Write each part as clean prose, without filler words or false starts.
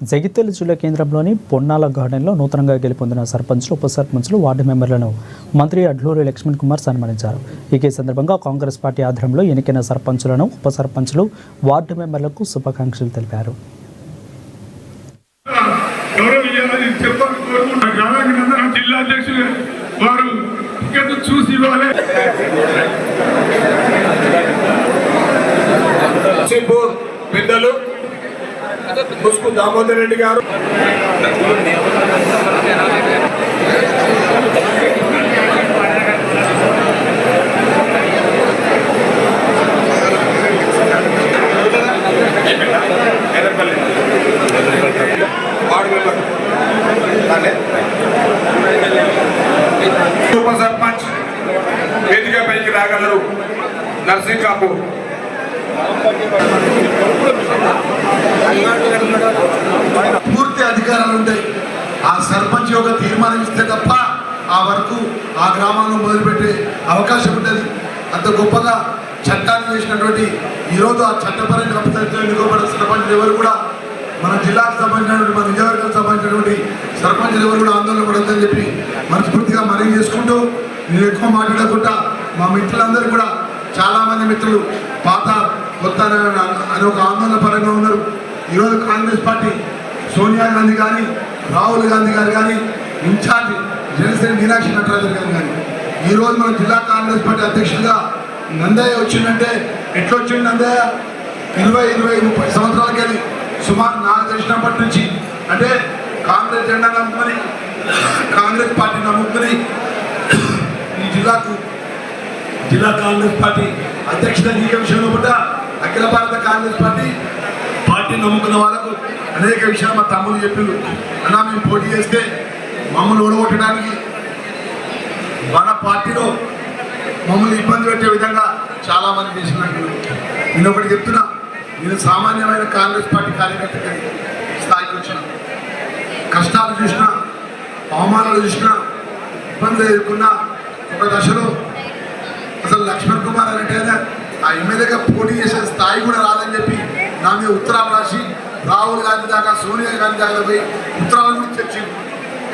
జగిత్యాల జిల్లా కేంద్రంలోని పొన్నాల గార్డెన్లో నూతనంగా గెలుపొందిన సర్పంచ్లు, ఉప సర్పంచ్లు, వార్డు మెంబర్లను మంత్రి అడ్లూరి లక్ష్మణ్ కుమార్ సన్మానించారు. ఈ సందర్భంగా కాంగ్రెస్ పార్టీ ఆధ్వర్యంలో ఎన్నికైన సర్పంచులను, ఉప సర్పంచ్లు, వార్డు మెంబర్లకు శుభాకాంక్షలు తెలిపారు. పెద్దలు ముసుకు దామోదర్ రెడ్డి గారు, ఉప సర్పంచ్ వేదికపైకి రాగలరు. నర్సింగాపూర్ పూర్తి అధికారాలు ఉంటాయి. ఆ సర్పంచ్ యొక్క తీర్మానం ఇస్తే తప్ప ఆ వరకు ఆ గ్రామంలో మొదలుపెట్టే అవకాశం ఉంటుంది. అంత గొప్పగా చట్టాన్ని చేసినటువంటి ఈరోజు ఆ చట్టపరంగా ఎన్నుకోబడిన సర్పంచులు ఎవరు కూడా మన జిల్లాకు సంబంధించినటువంటి, మన నియోజకవర్గానికి సంబంధించినటువంటి సర్పంచులు ఎవరు కూడా ఆందోళన పడద్దని చెప్పి మనస్ఫూర్తిగా మనవి చేసుకుంటూ, నేను ఎక్కువ మాట్లాడకుండా మా మిత్రులందరూ కూడా చాలామంది మిత్రులు పాత కొత్త అని ఒక ఆందోళన పరంగా ఉన్నారు. ఈరోజు కాంగ్రెస్ పార్టీ సోనియా గాంధీ కానీ, రాహుల్ గాంధీ గారు కానీ, ఇన్ఛార్జ్ జనసేన మీనాక్షి నటరాజన్ గారు కానీ, ఈరోజు మన జిల్లా కాంగ్రెస్ పార్టీ అధ్యక్షుడిగా నందయ్య వచ్చిందంటే ఎట్లా వచ్చింది? నందయ్య 20-30 సంవత్సరాలకి వెళ్ళి సుమారు నాకు తెలిసినప్పటి నుంచి, అంటే కాంగ్రెస్ జెండా నమ్ముకొని, కాంగ్రెస్ పార్టీ నమ్ముకొని ఈ జిల్లా కాంగ్రెస్ పార్టీ అధ్యక్షత నీకే విషయంలో కూడా అఖిల భారత కాంగ్రెస్ పార్టీ నమ్ముకున్న వాళ్ళకు అనేక విషయాలు మా తమ్ముడు చెప్పిండు. అన్నా, మేము పోటీ చేస్తే మమ్మల్ని ఓడగొట్టడానికి, మన పార్టీలో మమ్మల్ని ఇబ్బంది పెట్టే విధంగా చాలామంది చేసినట్టు నేను ఒకటి చెప్తున్నా. నేను సామాన్యమైన కాంగ్రెస్ పార్టీ కార్యకర్తకి స్థాయికి వచ్చిన, కష్టాలు చూసిన, అవమానాలు చూసిన, ఇబ్బందులు ఎదుర్కొన్న ఒక దశలో అసలు లక్ష్మణ్ కుమార్ అంటే ఆ ఎమ్మెల్యేగా పోటీ చేసే స్థాయి కూడా రాదని చెప్పి నా మీద ఉత్తరాలు రాసి రాహుల్ గాంధీ దాకా, సోనియా గాంధీ దాకా పోయి ఉత్తరాల గురించి తెచ్చింది.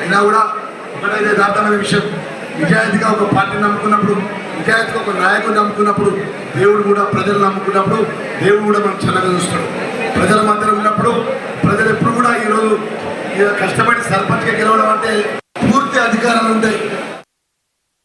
అయినా కూడా ఒకటైతే యథార్థమైన విషయం, నిజాయితీగా ఒక పార్టీని నమ్ముకున్నప్పుడు, నిజాయితీగా ఒక నాయకుడు నమ్ముకున్నప్పుడు, దేవుడు కూడా ప్రజలు నమ్ముకున్నప్పుడు దేవుడు కూడా మనం చల్లగా చూస్తాడు. ప్రజల మధ్యలో ఉన్నప్పుడు ప్రజలు ఎప్పుడు కూడా ఈరోజు కష్టపడి సర్పంచ్గా గెలవడం అంటే పూర్తి అధికారాలు ఉంటాయి.